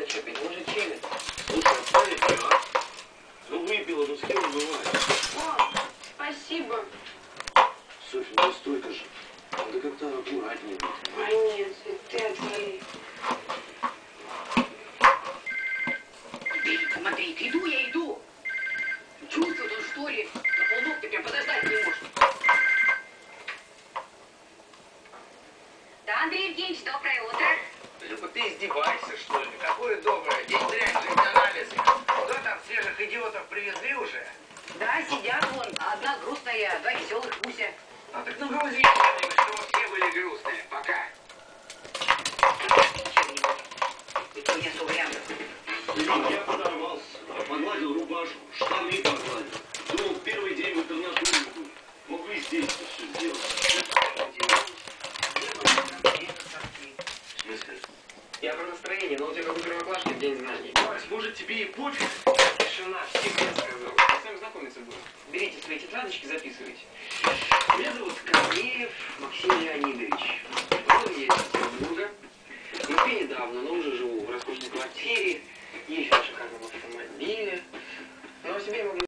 что, пить может чили? Слушай, отправить, а? Ну выпила, ну с кем бывает. О, спасибо. Софья, ну столько же. Надо как-то аккуратнее быть. А нет, ты отвали. Берег, смотри, иду я, иду. Чувствует он, что ли? На полногтя прям подождать не может. Да, Андрей Евгеньевич, доброе утро. Люба, ты издеваешься, что ли? Какое доброе. День дрянь, жить анализы. Что там, свежих идиотов привезли уже? Да, сидят вон. Одна грустная, два веселых Муся. А так ну грузи, чтобы все были грустные. Пока. Это у меня 100 вариантов. Я подорвался, погладил рубашку, штаны погладил. Думал, первый день в интернатуре будет. Мог бы и здесь все сделать. В смысле? Я про настроение, но у тебя как у первоклашки в день знаний. Вась, может тебе и пофиг? Тишина, всем я сказал. С вами знакомиться будем. Берите свои тетрадочки, записывайте. Меня зовут Корнеев Максим Леонидович. Родом я из Петербурга. В Москве недавно, но уже живу в роскошной квартире. Езжу на шикарном автомобиле. Но о себе я могу